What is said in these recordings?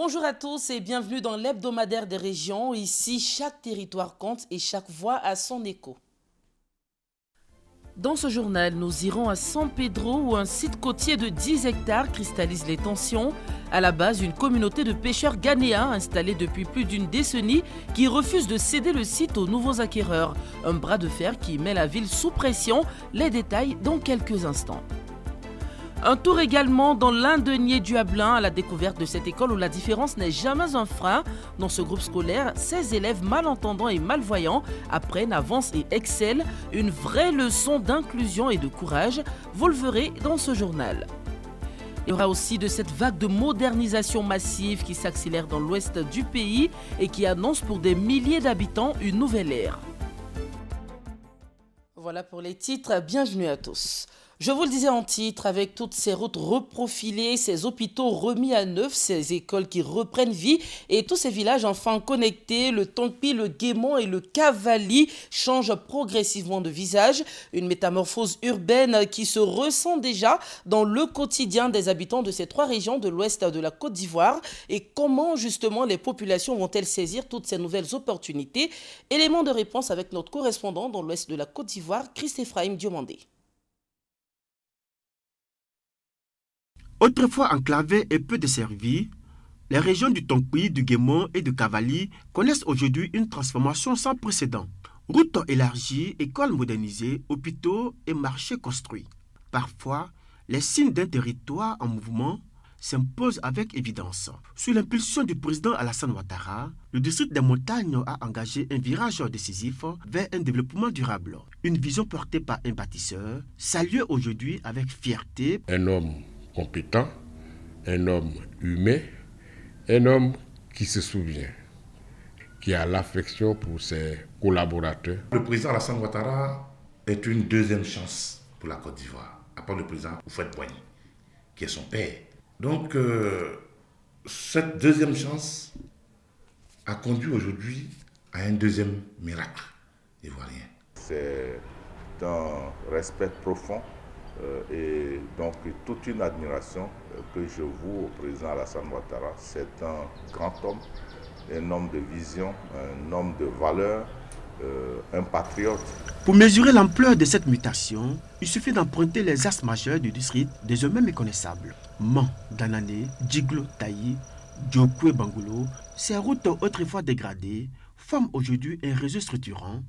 Bonjour à tous et bienvenue dans l'hebdomadaire des régions. Ici, chaque territoire compte et chaque voix a son écho. Dans ce journal, nous irons à San Pedro où un site côtier de 10 hectares cristallise les tensions. À la base, une communauté de pêcheurs ghanéens installée depuis plus d'une décennie qui refuse de céder le site aux nouveaux acquéreurs. Un bras de fer qui met la ville sous pression. Les détails dans quelques instants. Un tour également dans l'Indenier du Hablin à la découverte de cette école où la différence n'est jamais un frein. Dans ce groupe scolaire, 16 élèves malentendants et malvoyants apprennent, avancent et excellent. Une vraie leçon d'inclusion et de courage. Vous le verrez dans ce journal. Il y aura aussi de cette vague de modernisation massive qui s'accélère dans l'ouest du pays et qui annonce pour des milliers d'habitants une nouvelle ère. Voilà pour les titres, bienvenue à tous. Je vous le disais en titre, avec toutes ces routes reprofilées, ces hôpitaux remis à neuf, ces écoles qui reprennent vie et tous ces villages enfin connectés, le Tongpi, le Guémon et le Cavali changent progressivement de visage. Une métamorphose urbaine qui se ressent déjà dans le quotidien des habitants de ces trois régions de l'ouest de la Côte d'Ivoire. Et comment justement les populations vont-elles saisir toutes ces nouvelles opportunités? Élément de réponse avec notre correspondant dans l'ouest de la Côte d'Ivoire, Christ-Ephraim Diomandé. Autrefois enclavées et peu desservies, les régions du Tongpi, du Guémon et du Cavali connaissent aujourd'hui une transformation sans précédent. Routes élargies, écoles modernisées, hôpitaux et marchés construits. Parfois, les signes d'un territoire en mouvement s'imposent avec évidence. Sous l'impulsion du président Alassane Ouattara, le district des montagnes a engagé un virage décisif vers un développement durable. Une vision portée par un bâtisseur, saluée aujourd'hui avec fierté. Un homme compétent, un homme humain, un homme qui se souvient, qui a l'affection pour ses collaborateurs. Le président Alassane Ouattara est une deuxième chance pour la Côte d'Ivoire, à part le président Houphouët-Boigny, qui est son père. Donc, cette deuxième chance a conduit aujourd'hui à un deuxième miracle ivoirien. C'est un respect profond et donc toute une admiration que je voue au président Alassane Ouattara. C'est un grand homme, un homme de vision, un homme de valeur, un patriote. Pour mesurer l'ampleur de cette mutation, il suffit d'emprunter les axes majeurs du district désormais méconnaissables. Man, Danané, Djiglo, Taï, Djokwe, Bangolo, ces routes autrefois dégradées forment aujourd'hui un réseau structurant,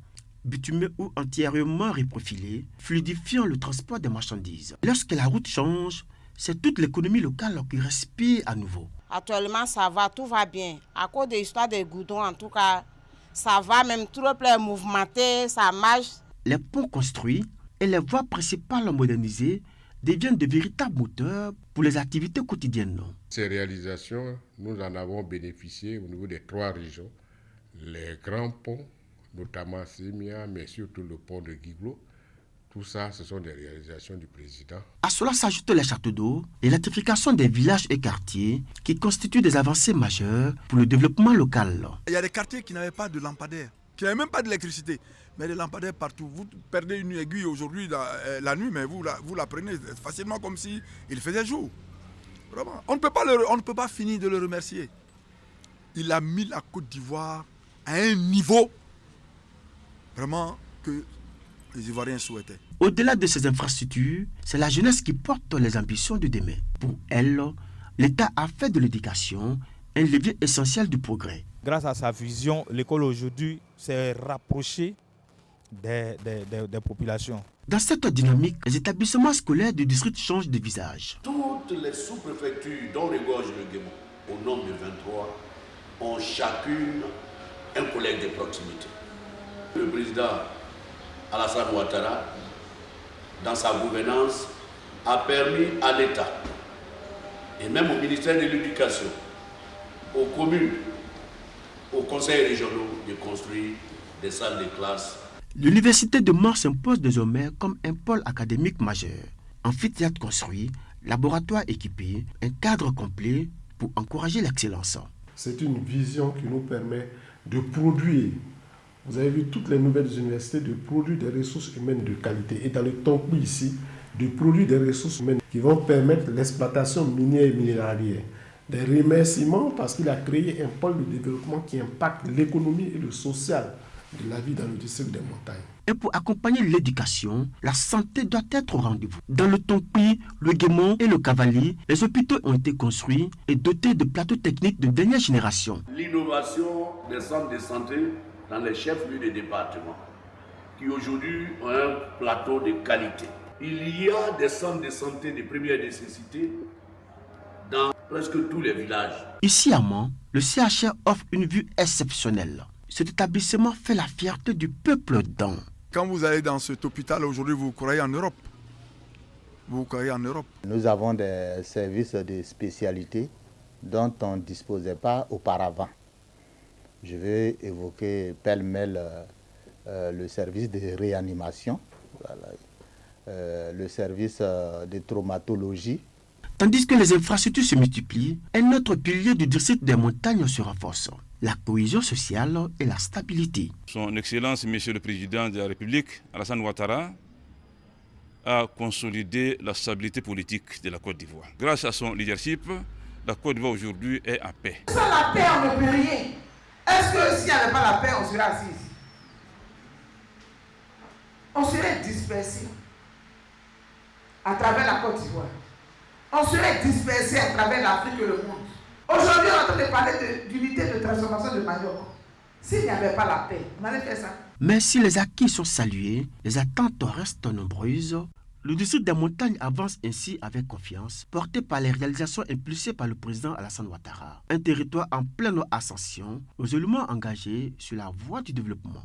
bitumé ou entièrement reprofilé, fluidifiant le transport des marchandises. Lorsque la route change, c'est toute l'économie locale qui respire à nouveau. Actuellement, ça va, tout va bien. À cause de l'histoire des goudrons, en tout cas, ça va, même trop plein mouvementé, ça marche. Les ponts construits et les voies principales modernisées deviennent de véritables moteurs pour les activités quotidiennes. Ces réalisations, nous en avons bénéficié au niveau des trois régions. Les grands ponts, notamment Sémia, mais surtout le pont de Guiglo. Tout ça, ce sont des réalisations du président. À cela s'ajoutent les châteaux d'eau, l'électrification des villages et quartiers qui constituent des avancées majeures pour le développement local. Il y a des quartiers qui n'avaient pas de lampadaires, qui n'avaient même pas d'électricité, mais des lampadaires partout. Vous perdez une aiguille aujourd'hui la nuit, mais vous la prenez facilement comme si il faisait jour. Vraiment. On ne peut pas finir de le remercier. Il a mis la Côte d'Ivoire à un niveau vraiment que les Ivoiriens souhaitaient. Au-delà de ces infrastructures, c'est la jeunesse qui porte les ambitions de demain. Pour elle, l'État a fait de l'éducation un levier essentiel du progrès. Grâce à sa vision, l'école aujourd'hui s'est rapprochée des populations. Dans cette dynamique, les établissements scolaires du district changent de visage. Toutes les sous-préfectures, dont regorge le Guémon, au nombre de 23, ont chacune un collègue de proximité. Le président Alassane Ouattara, dans sa gouvernance, a permis à l'État et même au ministère de l'Éducation, aux communes, aux conseils régionaux de construire des salles de classe. L'université de Mans s'impose désormais comme un pôle académique majeur. Amphithéâtre construit, laboratoire équipé, un cadre complet pour encourager l'excellence. C'est une vision qui nous permet de produire. Vous avez vu toutes les nouvelles universités de produire des ressources humaines de qualité. Et dans le Tongpi ici, de produire des ressources humaines qui vont permettre l'exploitation minière et minéralière. des remerciements parce qu'il a créé un pôle de développement qui impacte l'économie et le social de la vie dans le district des montagnes. Et pour accompagner l'éducation, la santé doit être au rendez-vous. Dans le Tonkpi, le Guémon et le Cavali, les hôpitaux ont été construits et dotés de plateaux techniques de dernière génération. L'innovation des centres de santé dans les chefs-lieux des départements, qui aujourd'hui ont un plateau de qualité. Il y a des centres de santé de première nécessité dans presque tous les villages. Ici à Mans, le CHR offre une vue exceptionnelle. Cet établissement fait la fierté du peuple d'An. Quand vous allez dans cet hôpital aujourd'hui, vous croyez en Europe. Vous croyez en Europe. Nous avons des services de spécialité dont on ne disposait pas auparavant. Je vais évoquer pêle-mêle le service de réanimation, le service de traumatologie. Tandis que les infrastructures se multiplient, un autre pilier du district des montagnes se renforce. La cohésion sociale et la stabilité. Son Excellence, Monsieur le Président de la République, Alassane Ouattara, a consolidé la stabilité politique de la Côte d'Ivoire. Grâce à son leadership, la Côte d'Ivoire aujourd'hui est en paix. Sans la paix, on ne peut rien. Est-ce que s'il n'y avait pas la paix, on serait assis ici? On serait dispersé à travers la Côte d'Ivoire. On serait dispersé à travers l'Afrique et le monde. Aujourd'hui, on est en train de parler d'unité de transformation de Mayotte. S'il n'y avait pas la paix, on allait faire ça. Mais si les acquis sont salués, les attentes restent nombreuses. Le district des montagnes avance ainsi avec confiance, porté par les réalisations impulsées par le président Alassane Ouattara. Un territoire en pleine ascension, résolument engagé sur la voie du développement.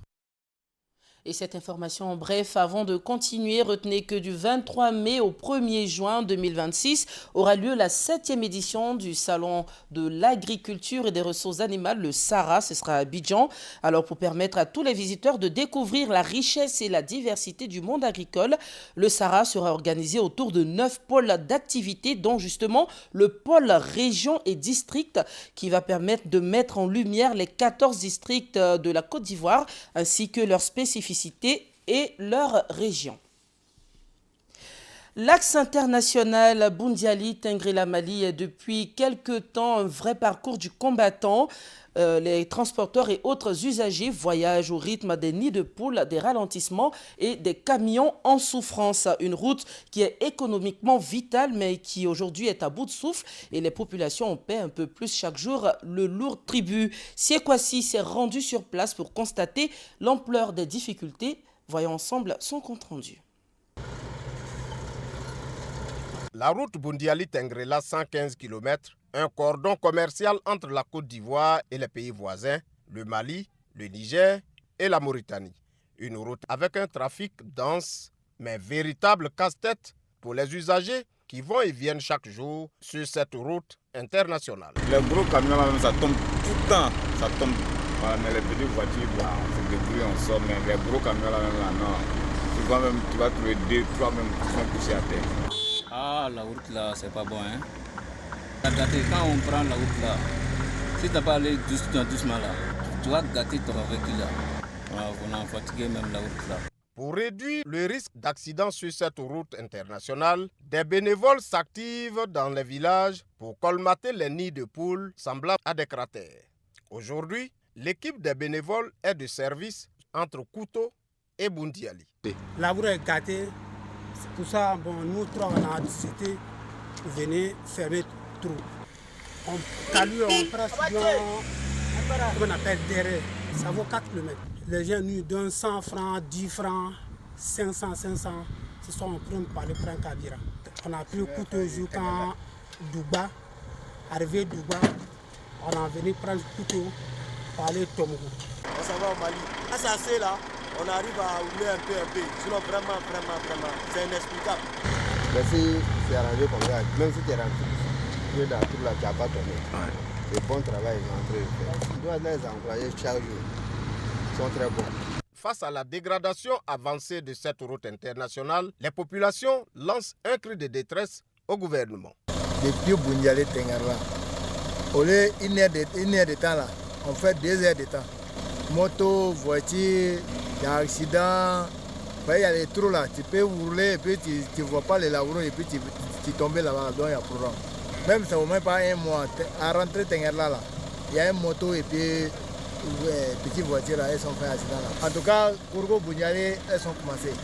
Et cette information en bref, avant de continuer, retenez que du 23 mai au 1er juin 2026 aura lieu la 7e édition du Salon de l'agriculture et des ressources animales, le SARA, ce sera à Abidjan. Alors pour permettre à tous les visiteurs de découvrir la richesse et la diversité du monde agricole, le SARA sera organisé autour de 9 pôles d'activité, dont justement le pôle région et district qui va permettre de mettre en lumière les 14 districts de la Côte d'Ivoire ainsi que leurs spécificités et leur région. L'axe international Boundiali-Tingré-la-Mali est depuis quelque temps un vrai parcours du combattant. Les transporteurs et autres usagers voyagent au rythme des nids de poules, des ralentissements et des camions en souffrance. Une route qui est économiquement vitale mais qui aujourd'hui est à bout de souffle et les populations en paient un peu plus chaque jour le lourd tribut. Siekwasi s'est rendu sur place pour constater l'ampleur des difficultés. Voyons ensemble son compte-rendu. La route Boundiali-Tingré-la, 115 km, un cordon commercial entre la Côte d'Ivoire et les pays voisins, le Mali, le Niger et la Mauritanie. Une route avec un trafic dense, mais véritable casse-tête pour les usagers qui vont et viennent chaque jour sur cette route internationale. Les gros camions, là, ça tombe tout le temps, ça tombe. Voilà, mais les petites voitures, là, on se débrouille, on sort, mais les gros camions, là, non. Souvent même, tu vas trouver 2, 3 même qui sont poussés à terre. Ah, la route là, c'est pas bon, hein. Regardez, quand on prend la route là, si t'as pas allé doucement là, tu vas gâter ton véhicule là. On a fatigué même la route là. Pour réduire le risque d'accident sur cette route internationale, des bénévoles s'activent dans les villages pour colmater les nids de poules semblables à des cratères. Aujourd'hui, l'équipe des bénévoles est de service entre Kouto et Boundiali. La route est gâtée. C'est pour ça, bon, nous trois, on a décidé de venir fermer tout. On calue, on prend on appelle derrière. Ça vaut 4 km. Les gens nous donnent 100 francs, 10 francs, 500. Ce sont en train de parler pour un cabira. On a pris le couteau jusqu'à Douba. Arrivé Douba, on est venu prendre le couteau pour aller Tomogo. Ça va au Mali. À ça, c'est là. On arrive à rouler un peu. Sinon, vraiment, c'est inexplicable. Mais si c'est arrangé comme ça, même si tu es rentré, tu es dans tout là, tu n'as pas tombé. C'est bon travail, ils ont entré. Tu dois les encourager chaque jour. Ils sont très bons. Face à la dégradation avancée de cette route internationale, les populations lancent un cri de détresse au gouvernement. Depuis Boundiali-Tingré-la, au lieu d'une heure de temps là, on fait 2 heures de temps. Moto, voiture, il y a un accident, il y a les trous là, tu peux rouler et puis tu ne vois pas les labourons et puis tu tombes là-bas, donc il y a un problème. Même si c'est même pas un mois, à rentrer Tengerla, là, il y a une moto et puis petite voiture, là, elles sont fait accident là. En tout cas, Kourgo, Bouniali, elles sont commencées.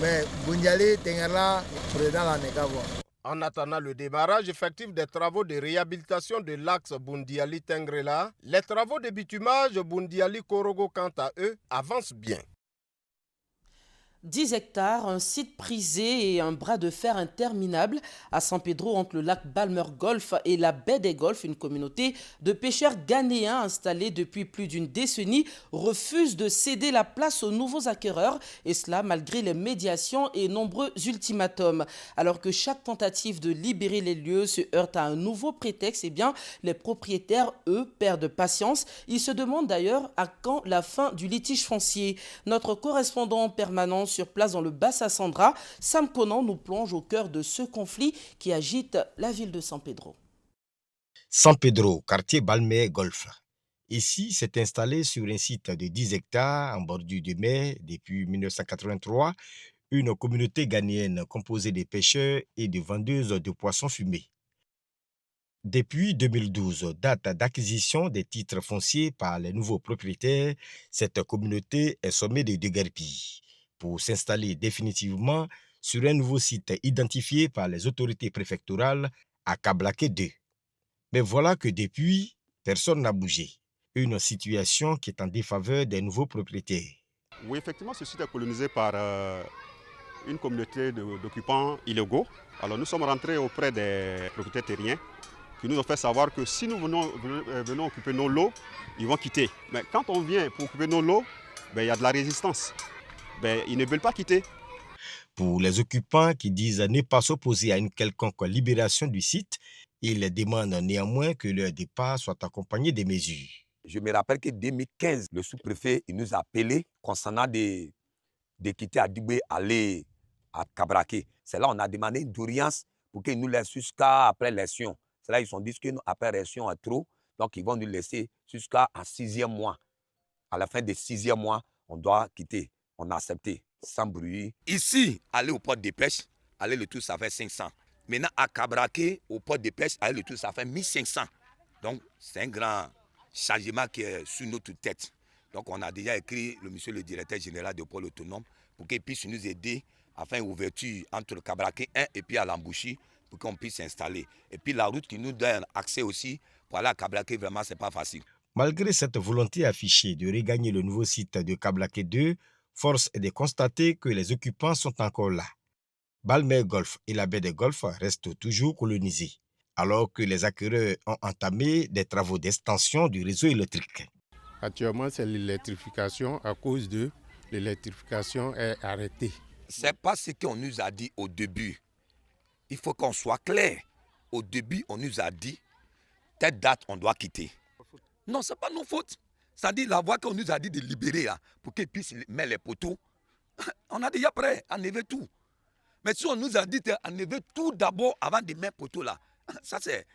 Mais Bouniali, Tengerla, président là, n'est qu'à voir. En attendant le démarrage effectif des travaux de réhabilitation de l'axe Boundiali-Tengrela, les travaux de bitumage Boundiali-Korogo, quant à eux, avancent bien. 10 hectares, un site prisé et un bras de fer interminable à San Pedro entre le lac Balmer Golf et la baie des Golfes, une communauté de pêcheurs ghanéens installée depuis plus d'une décennie refuse de céder la place aux nouveaux acquéreurs, et cela malgré les médiations et nombreux ultimatums. Alors que chaque tentative de libérer les lieux se heurte à un nouveau prétexte, eh bien, les propriétaires, eux, perdent patience. Ils se demandent d'ailleurs à quand la fin du litige foncier. Notre correspondant permanent sur place dans le Bassa-Sandra, Sam Conan nous plonge au cœur de ce conflit qui agite la ville de San Pedro. San Pedro, quartier Balmer Golf. Ici, s'est installé sur un site de 10 hectares en bordure de mer depuis 1983, une communauté ghanéenne composée de pêcheurs et de vendeuses de poissons fumés. Depuis 2012, date d'acquisition des titres fonciers par les nouveaux propriétaires, cette communauté est sommée de déguerpir pour s'installer définitivement sur un nouveau site identifié par les autorités préfectorales à Kablaké 2. Mais voilà que depuis, personne n'a bougé. Une situation qui est en défaveur des nouveaux propriétaires. Oui, effectivement, ce site est colonisé par une communauté d'occupants illégaux. Alors nous sommes rentrés auprès des propriétaires terriens qui nous ont fait savoir que si nous venons occuper nos lots, ils vont quitter. Mais quand on vient pour occuper nos lots, il y a de la résistance. Ils ne veulent pas quitter. Pour les occupants qui disent ne pas s'opposer à une quelconque libération du site, ils demandent néanmoins que leur départ soit accompagné des mesures. Je me rappelle que 2015, le sous-préfet nous a appelé concernant de quitter Adigbe, aller à Kabraké. C'est là qu'on a demandé une d'audience pour qu'ils nous laissent jusqu'à après l'élection. C'est là qu'ils ont dit qu'après l'élection est trop, donc ils vont nous laisser jusqu'à 6e mois. À la fin des 6e mois, on doit quitter. On a accepté, sans bruit. Ici, aller au port de pêche, aller le tout, ça fait 500. Maintenant, à Kabraké, au port de pêche, aller le tout, ça fait 1500. Donc, c'est un grand changement qui est sur notre tête. Donc, on a déjà écrit monsieur le directeur général de pôle autonome pour qu'il puisse nous aider à faire une ouverture entre Kabraké 1 et puis à l'Ambouchi pour qu'on puisse s'installer. Et puis, la route qui nous donne accès aussi pour aller à Kabraké, vraiment, ce n'est pas facile. Malgré cette volonté affichée de regagner le nouveau site de Kablaké 2, force est de constater que les occupants sont encore là. Balmer Golf et la baie des Golfes restent toujours colonisés, alors que les acquéreurs ont entamé des travaux d'extension du réseau électrique. Actuellement, c'est l'électrification. À cause de l'électrification est arrêtée. Ce n'est pas ce qu'on nous a dit au début. Il faut qu'on soit clair. Au début, on nous a dit, telle date, on doit quitter. Non, ce n'est pas nos fautes. C'est-à-dire la voie qu'on nous a dit de libérer là, pour qu'ils puissent mettre les poteaux. On a déjà prêt à enlever tout. Mais si on nous a dit d'enlever tout d'abord avant de mettre poteau là, ça c'est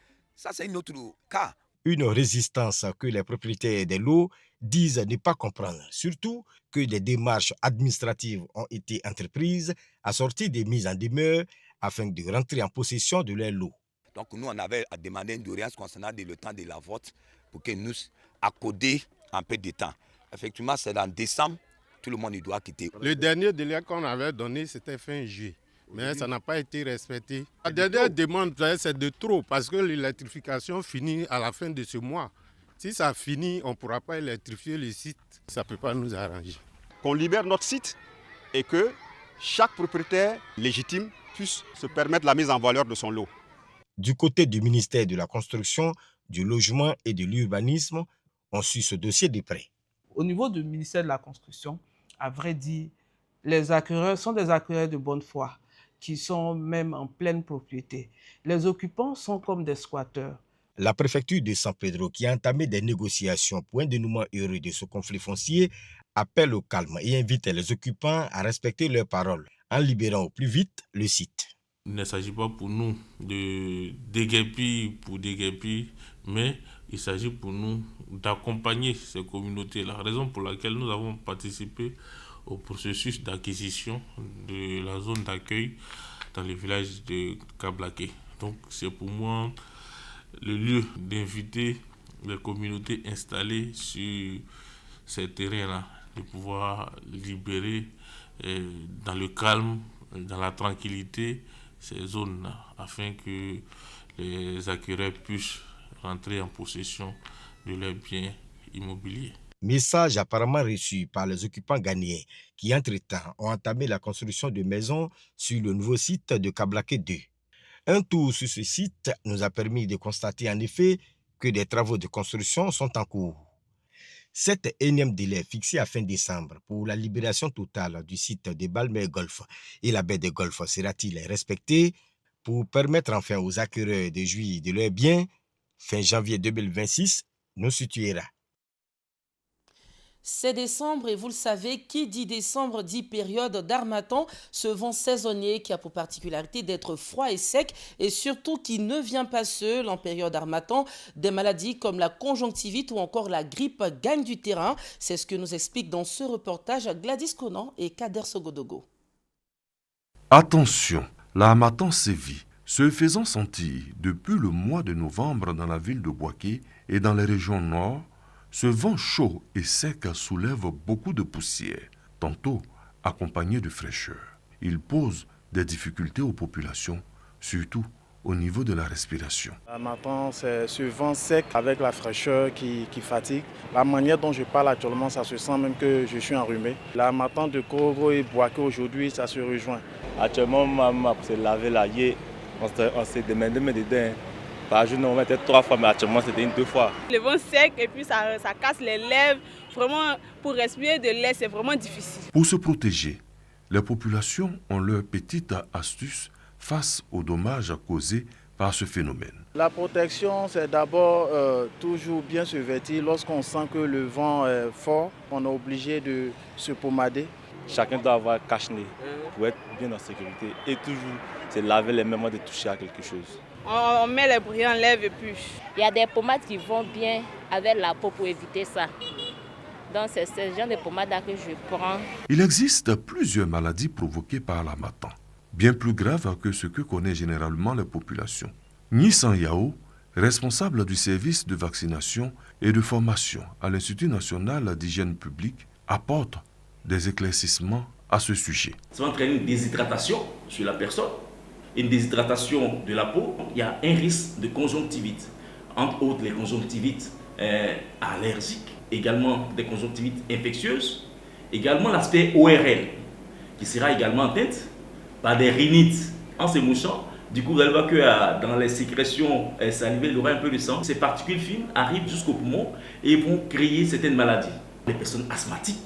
un autre cas. Une résistance que les propriétaires des lots disent ne pas comprendre. Surtout que des démarches administratives ont été entreprises assorties des mises en demeure afin de rentrer en possession de leurs lots. Donc nous on avait demandé une audience concernant le temps de la vote pour que nous accordions un peu de temps. Effectivement, c'est en décembre, tout le monde doit quitter. Le dernier délai qu'on avait donné, c'était fin juillet. Mais ça n'a pas été respecté. La dernière demande, c'est de trop parce que l'électrification finit à la fin de ce mois. Si ça finit, on ne pourra pas électrifier le site. Ça ne peut pas nous arranger. Qu'on libère notre site et que chaque propriétaire légitime puisse se permettre la mise en valeur de son lot. Du côté du ministère de la Construction, du Logement et de l'Urbanisme, on suit ce dossier de près. Au niveau du ministère de la Construction, à vrai dire, les acquéreurs sont des acquéreurs de bonne foi, qui sont même en pleine propriété. Les occupants sont comme des squatteurs. La préfecture de San Pedro, qui a entamé des négociations pour un dénouement heureux de ce conflit foncier, appelle au calme et invite les occupants à respecter leurs paroles en libérant au plus vite le site. Il ne s'agit pas pour nous de déguerpir pour déguerpir, mais il s'agit pour nous d'accompagner ces communautés. La raison pour laquelle nous avons participé au processus d'acquisition de la zone d'accueil dans le village de Kablaké. Donc c'est pour moi le lieu d'inviter les communautés installées sur ces terrains-là, de pouvoir libérer dans le calme, dans la tranquillité, ces zones-là, afin que les acquéreurs puissent rentrer en possession de leurs biens immobiliers. Message apparemment reçu par les occupants ghanéens qui, entre-temps, ont entamé la construction de maisons sur le nouveau site de Kablaké 2. Un tour sur ce site nous a permis de constater en effet que des travaux de construction sont en cours. Cet énième délai fixé à fin décembre pour la libération totale du site de Balmé Golf et la baie de Golfe sera-t-il respecté pour permettre enfin aux acquéreurs de jouir de leurs biens? Fin janvier 2026 nous situera. C'est décembre et vous le savez, qui dit décembre dit période d'harmattan, ce vent saisonnier qui a pour particularité d'être froid et sec et surtout qui ne vient pas seul en période d'harmattan. Des maladies comme la conjonctivite ou encore la grippe gagnent du terrain. C'est ce que nous expliquent dans ce reportage Gladys Conan et Kader Sogodogo. Attention, l'harmattan sévit, se faisant sentir depuis le mois de novembre dans la ville de Bouaké et dans les régions nord. Ce vent chaud et sec soulève beaucoup de poussière, tantôt accompagné de fraîcheur. Il pose des difficultés aux populations, surtout au niveau de la respiration. L'harmattan, c'est ce vent sec avec la fraîcheur qui fatigue. La manière dont je parle actuellement, ça se sent même que je suis enrhumé. L'harmattan de Korogo et Bouaké aujourd'hui, ça se rejoint. Actuellement, pour se laver là, on s'est demandé dedans. Par jour, on mettait 3 fois, mais actuellement, c'était 2 fois. Le vent sec et puis ça casse les lèvres. Vraiment, pour respirer de l'air, c'est vraiment difficile. Pour se protéger, les populations ont leurs petites astuces face aux dommages causés par ce phénomène. La protection, c'est d'abord toujours bien se vêtir. Lorsqu'on sent que le vent est fort, on est obligé de se pommader. Chacun doit avoir un cache-nez pour être bien en sécurité et toujours se laver les mains avant de toucher à quelque chose. On met les brillants en lèvres et puis... Il y a des pommades qui vont bien avec la peau pour éviter ça. Donc c'est ce genre de pommade que je prends. Il existe plusieurs maladies provoquées par l'harmattan, bien plus graves que ce que connaissent généralement les populations. Nissan Yao, responsable du service de vaccination et de formation à l'Institut national d'hygiène publique, apporte des éclaircissements à ce sujet. Ça va entraîner une déshydratation sur la personne, une déshydratation de la peau. Il y a un risque de conjonctivite, entre autres les conjonctivites allergiques, également des conjonctivites infectieuses, également l'aspect ORL qui sera également atteinte par des rhinites en se mouchant. Du coup, vous allez voir que dans les sécrétions salivaires, il y aura un peu de sang. Ces particules fines arrivent jusqu'au poumon et vont créer certaines maladies. Les personnes asthmatiques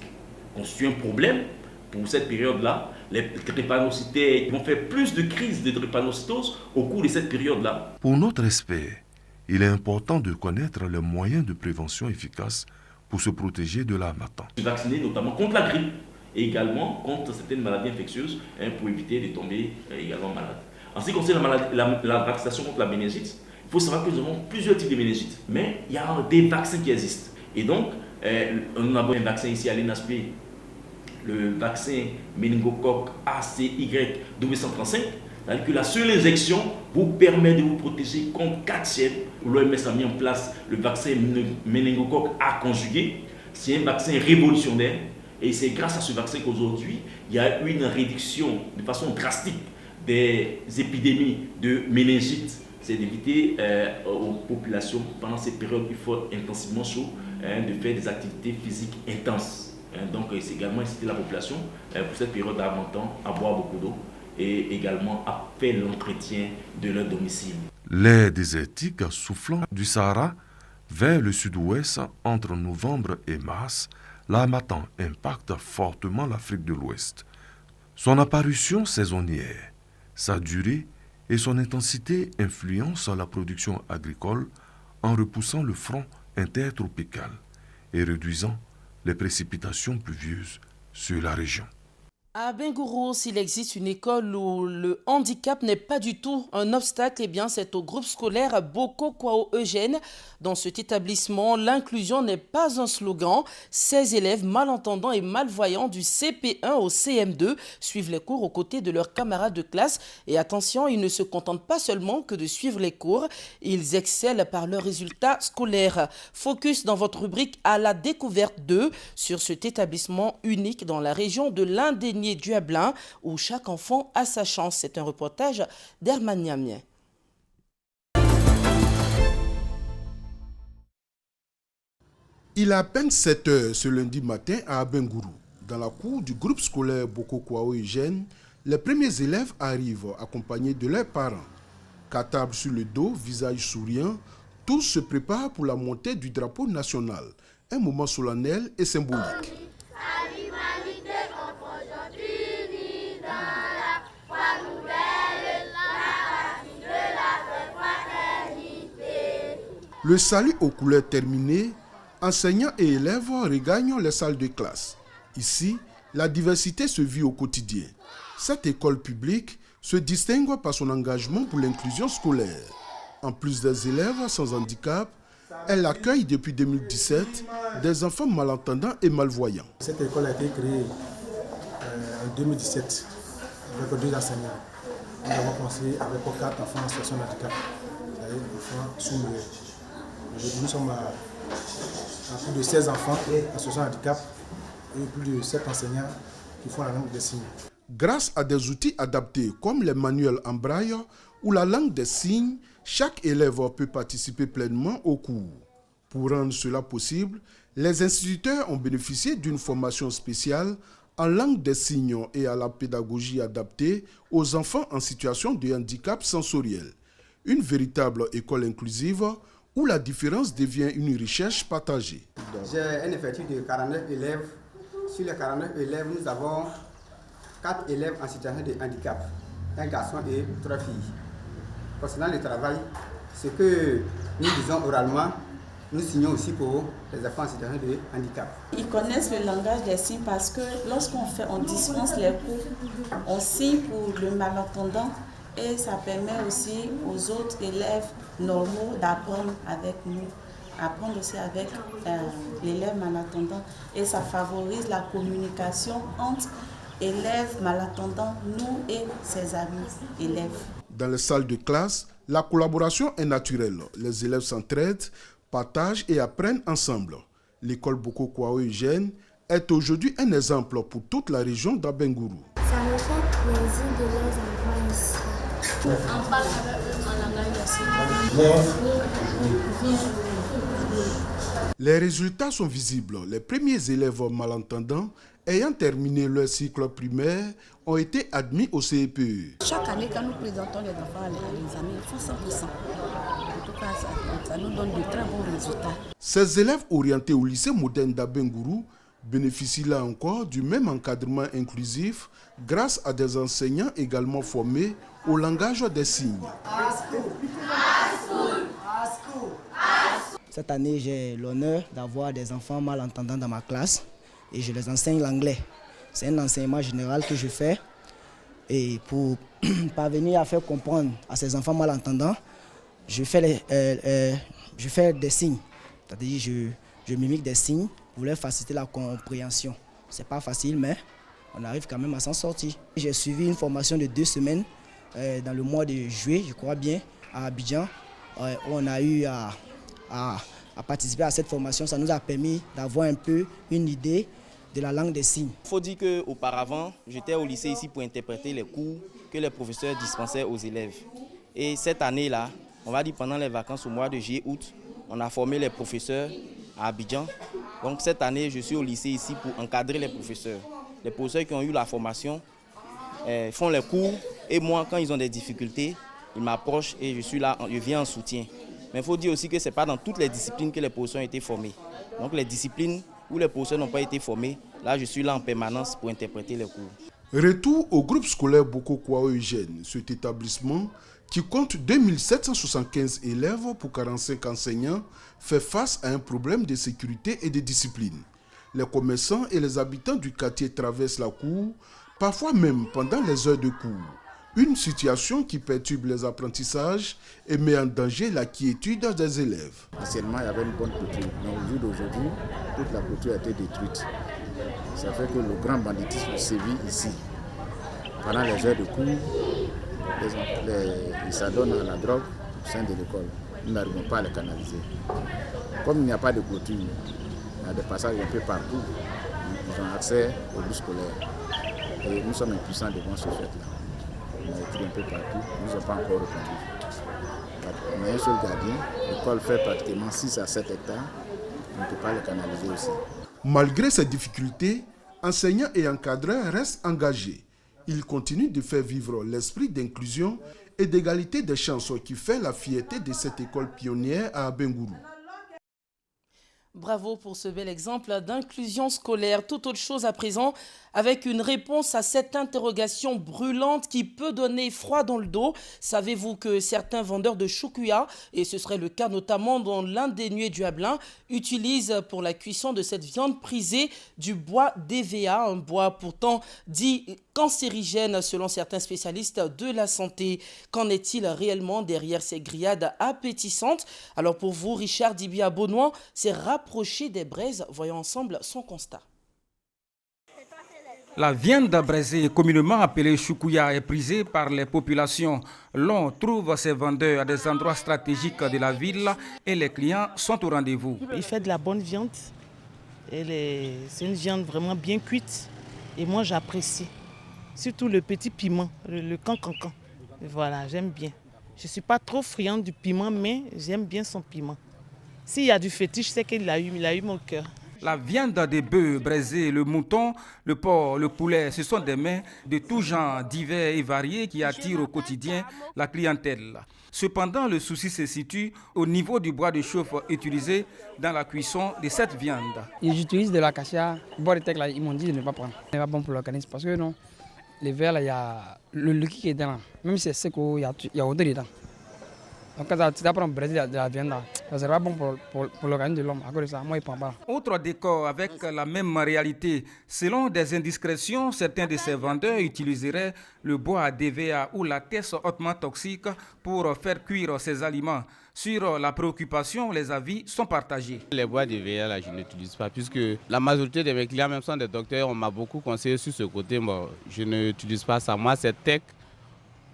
constituent un problème pour cette période-là. Les drépanocytaires vont faire plus de crises de drépanocytose au cours de cette période-là. Pour notre respect, il est important de connaître les moyens de prévention efficaces pour se protéger de l'harmattan. Se vacciner notamment contre la grippe et également contre certaines maladies infectieuses pour éviter de tomber également malade. En ce qui concerne la vaccination contre la méningite, il faut savoir que nous avons plusieurs types de méningite, mais il y a des vaccins qui existent. Et donc, nous avons un vaccin ici à l'ENASP, le vaccin méningocoque ACY-W135, c'est-à-dire que la seule injection vous permet de vous protéger contre 4 fièvres. L'OMS a mis en place le vaccin méningocoque A conjugué. C'est un vaccin révolutionnaire et c'est grâce à ce vaccin qu'aujourd'hui, il y a eu une réduction de façon drastique des épidémies de méningite. C'est d'éviter aux populations, pendant cette période il faut intensivement chaud, de faire des activités physiques intenses. Donc c'est également inciter la population pour cette période d'harmattan à boire beaucoup d'eau et également à faire l'entretien de leur domicile. L'air désertique soufflant du Sahara vers le sud-ouest entre novembre et mars, l'harmattan impacte fortement l'Afrique de l'Ouest. Son apparition saisonnière, sa durée et son intensité influencent la production agricole en repoussant le front intertropical et réduisant les précipitations pluvieuses sur la région. À Bengourou, s'il existe une école où le handicap n'est pas du tout un obstacle, eh bien c'est au groupe scolaire Boko Kwao Eugène. Dans cet établissement, l'inclusion n'est pas un slogan. 16 élèves malentendants et malvoyants du CP1 au CM2 suivent les cours aux côtés de leurs camarades de classe. Et attention, ils ne se contentent pas seulement que de suivre les cours, ils excellent par leurs résultats scolaires. Focus dans votre rubrique à la découverte d'eux sur cet établissement unique dans la région de l'Indénié-Duablin où chaque enfant a sa chance. C'est un reportage d'Herman Niamien. Il est à peine 7 heures ce lundi matin à Abengourou. Dans la cour du groupe scolaire Boko Kwao Eugène, les premiers élèves arrivent accompagnés de leurs parents. Cartable sur le dos, visage souriant, tous se préparent pour la montée du drapeau national. Un moment solennel et symbolique. Le salut aux couleurs terminé, enseignants et élèves regagnent les salles de classe. Ici, la diversité se vit au quotidien. Cette école publique se distingue par son engagement pour l'inclusion scolaire. En plus des élèves sans handicap, elle accueille depuis 2017 des enfants malentendants et malvoyants. Cette école a été créée en 2017 avec 2 enseignants. Nous avons commencé avec 4 enfants en situation de handicap, c'est-à-dire enfants sourds. Nous sommes à plus de 16 enfants en situation de handicap et plus de 7 enseignants qui font la langue des signes. Grâce à des outils adaptés comme les manuels en braille ou la langue des signes, chaque élève peut participer pleinement au cours. Pour rendre cela possible, les instituteurs ont bénéficié d'une formation spéciale en langue des signes et à la pédagogie adaptée aux enfants en situation de handicap sensoriel. Une véritable école inclusive où la différence devient une richesse partagée. J'ai un effectif de 49 élèves. Sur les 49 élèves, nous avons 4 élèves en situation de handicap, un garçon et 3 filles. Concernant le travail, ce que nous disons oralement, nous signons aussi pour les enfants en situation de handicap. Ils connaissent le langage des signes parce que on dispense les cours, on signe pour le malentendant et ça permet aussi aux autres élèves normaux d'apprendre avec nous, apprendre aussi avec l'élève malentendant et ça favorise la communication entre élèves malentendants, nous et ses amis élèves. Dans les salles de classe, la collaboration est naturelle. Les élèves s'entraident, partagent et apprennent ensemble. L'école Boko Kwao Eugène est aujourd'hui un exemple pour toute la région d'Abengourou. Ça me fait plaisir de les avoir ici. On parle avec eux en langage des signes. Les résultats sont visibles. Les premiers élèves malentendants ayant terminé leur cycle primaire ont été admis au CPE. Chaque année, quand nous présentons les enfants à l'examen, ils font 100%. En tout cas, ça nous donne de très bons résultats. Ces élèves orientés au lycée moderne d'Abengourou bénéficient là encore du même encadrement inclusif grâce à des enseignants également formés au langage des signes. Cette année, j'ai l'honneur d'avoir des enfants malentendants dans ma classe et je les enseigne l'anglais. C'est un enseignement général que je fais et pour parvenir à faire comprendre à ces enfants malentendants, je fais des signes, c'est-à-dire je mimique des signes pour leur faciliter la compréhension. C'est pas facile, mais on arrive quand même à s'en sortir. J'ai suivi une formation de 2 semaines dans le mois de juillet, je crois bien, à Abidjan, où on a eu à participer à cette formation. Ça nous a permis d'avoir un peu une idée de la langue des signes. Il faut dire qu'auparavant, j'étais au lycée ici pour interpréter les cours que les professeurs dispensaient aux élèves. Et cette année-là, on va dire pendant les vacances au mois de juillet-août, on a formé les professeurs à Abidjan. Donc cette année, je suis au lycée ici pour encadrer les professeurs. Les professeurs qui ont eu la formation font les cours et moi, quand ils ont des difficultés, ils m'approchent et je suis là, je viens en soutien. Mais il faut dire aussi que ce n'est pas dans toutes les disciplines que les professeurs ont été formés. Donc les disciplines où les professeurs n'ont pas été formés, là je suis là en permanence pour interpréter les cours. Retour au groupe scolaire Boko Kwao Eugène. Cet établissement, qui compte 2775 élèves pour 45 enseignants, fait face à un problème de sécurité et de discipline. Les commerçants et les habitants du quartier traversent la cour parfois même pendant les heures de cours. Une situation qui perturbe les apprentissages et met en danger la quiétude des élèves. Anciennement, il y avait une bonne clôture, mais au jour d'aujourd'hui, toute la clôture a été détruite. Ça fait que le grand banditisme sévit ici. Pendant les heures de cours, ils s'adonnent à la drogue au sein de l'école. Nous n'arrivons pas à les canaliser. Comme il n'y a pas de clôture, il y a des passages un peu partout. Ils ont accès au bus scolaire. Et nous sommes impuissants devant ce fait-là. On a écrit un peu partout, nous n'avons pas encore répondu. On a un seul gardien, l'école fait pratiquement 6 à 7 hectares, on ne peut pas les canaliser aussi. Malgré ces difficultés, enseignants et encadreurs restent engagés. Ils continuent de faire vivre l'esprit d'inclusion et d'égalité des chances qui fait la fierté de cette école pionnière à Abengourou. Bravo pour ce bel exemple d'inclusion scolaire. Toute autre chose à présent, avec une réponse à cette interrogation brûlante qui peut donner froid dans le dos. Savez-vous que certains vendeurs de choukouya, et ce serait le cas notamment dans l'un des nuées du Hablin, utilisent pour la cuisson de cette viande prisée du bois d'EVA, un bois pourtant dit cancérigène selon certains spécialistes de la santé. Qu'en est-il réellement derrière ces grillades appétissantes? Alors pour vous, Richard Dibia-Benoît s'est rapproché des braises. Voyons ensemble son constat. La viande braisée, communément appelée choukouya, est prisée par les populations. L'on trouve ces vendeurs à des endroits stratégiques de la ville et les clients sont au rendez-vous. Il fait de la bonne viande. C'est une viande vraiment bien cuite et moi j'apprécie. Surtout le petit piment, le cancancan. Voilà, j'aime bien. Je ne suis pas trop friande du piment, mais j'aime bien son piment. S'il y a du fétiche, c'est qu'il a eu mon cœur. La viande des bœufs braisés, le mouton, le porc, le poulet, ce sont des mets de tous genres divers et variés qui attirent au quotidien la clientèle. Cependant, le souci se situe au niveau du bois de chauffe utilisé dans la cuisson de cette viande. J'utilise de l'acacia. Le bois de teck, là, ils m'ont dit de ne pas prendre. Ce n'est pas bon pour l'organisme parce que non, les verres, là, il y a le liquide qui est dedans. Même si c'est sec, il y a odeur dedans. Donc quand tu apprends à braiser de la viande, ça ne sera pas bon pour l'organisme de l'homme. À cause de ça, moi, il ne prend pas. Autre décor avec la même réalité. Selon des indiscrétions, certains de ces vendeurs utiliseraient le bois d'EVA ou la teste hautement toxique pour faire cuire ces aliments. Sur la préoccupation, les avis sont partagés. Les bois d'EVA, là, je n'utilise pas puisque la majorité de mes clients, même sont des docteurs, on m'a beaucoup conseillé sur ce côté. Bon, je n'utilise pas ça. Moi, c'est tech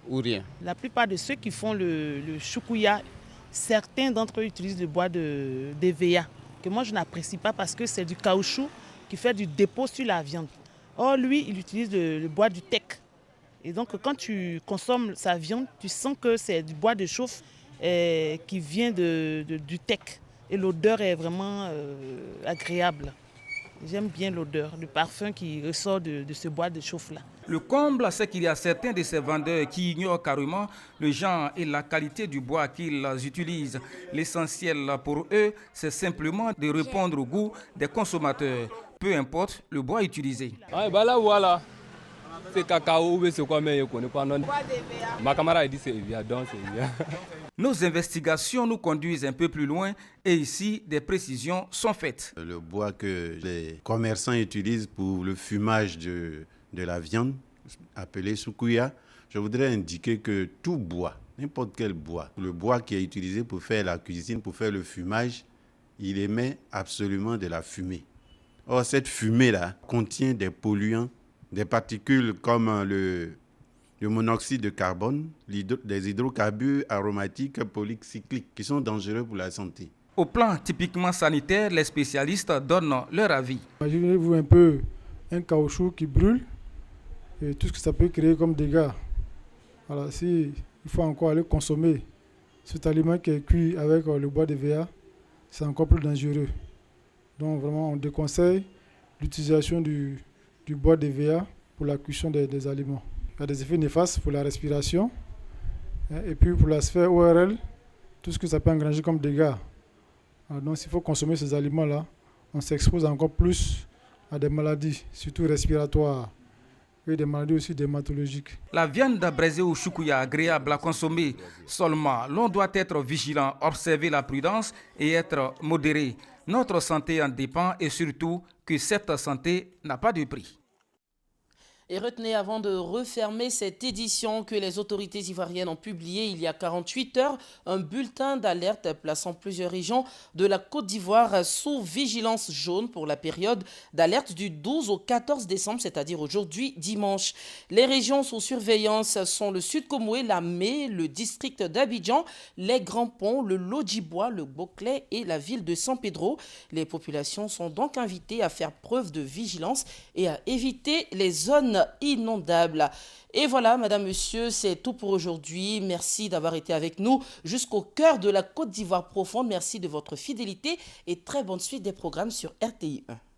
ou rien. La plupart de ceux qui font le choukouya, certains d'entre eux utilisent le bois d'EVA, que moi je n'apprécie pas parce que c'est du caoutchouc qui fait du dépôt sur la viande. Or lui, il utilise le bois du teck. Et donc quand tu consommes sa viande, tu sens que c'est du bois de chauffe qui vient du teck. Et l'odeur est vraiment agréable. J'aime bien l'odeur, le parfum qui ressort de ce bois de chauffe-là. Le comble, c'est qu'il y a certains de ces vendeurs qui ignorent carrément le genre et la qualité du bois qu'ils utilisent. L'essentiel pour eux, c'est simplement de répondre au goût des consommateurs, peu importe le bois utilisé. Ah, bah là, voilà. C'est cacao, mais c'est quoi, mais je ne connais pas. Ma camarade dit c'est Evia, donc c'est Evia. Nos investigations nous conduisent un peu plus loin et ici, des précisions sont faites. Le bois que les commerçants utilisent pour le fumage de la viande, appelé choukouya, je voudrais indiquer que tout bois, n'importe quel bois, le bois qui est utilisé pour faire la cuisine, pour faire le fumage, il émet absolument de la fumée. Or, cette fumée-là contient des polluants, des particules comme le monoxyde de carbone, des hydrocarbures aromatiques polycycliques qui sont dangereux pour la santé. Au plan typiquement sanitaire, les spécialistes donnent leur avis. Imaginez-vous un peu un caoutchouc qui brûle et tout ce que ça peut créer comme dégâts. Alors, il faut encore aller consommer cet aliment qui est cuit avec le bois d'EVA, c'est encore plus dangereux. Donc vraiment, on déconseille l'utilisation du bois d'EVA pour la cuisson des aliments. Il y a des effets néfastes pour la respiration et puis pour la sphère ORL, tout ce que ça peut engranger comme dégâts. Alors donc, s'il faut consommer ces aliments-là, on s'expose encore plus à des maladies, surtout respiratoires, et des maladies aussi dermatologiques. La viande braisée au choukouya agréable à consommer seulement. L'on doit être vigilant, observer la prudence et être modéré. Notre santé en dépend et surtout que cette santé n'a pas de prix. Et retenez avant de refermer cette édition que les autorités ivoiriennes ont publié il y a 48 heures un bulletin d'alerte plaçant plusieurs régions de la Côte d'Ivoire sous vigilance jaune pour la période d'alerte du 12 au 14 décembre, c'est-à-dire aujourd'hui dimanche. Les régions sous surveillance sont le Sud Comoé, la Mé, le district d'Abidjan, les Grands Ponts, le Lodjibois, le Boclé et la ville de San Pedro. Les populations sont donc invitées à faire preuve de vigilance et à éviter les zones inondables. Et voilà, madame, monsieur, c'est tout pour aujourd'hui. Merci d'avoir été avec nous jusqu'au cœur de la Côte d'Ivoire profonde. Merci de votre fidélité et très bonne suite des programmes sur RTI 1.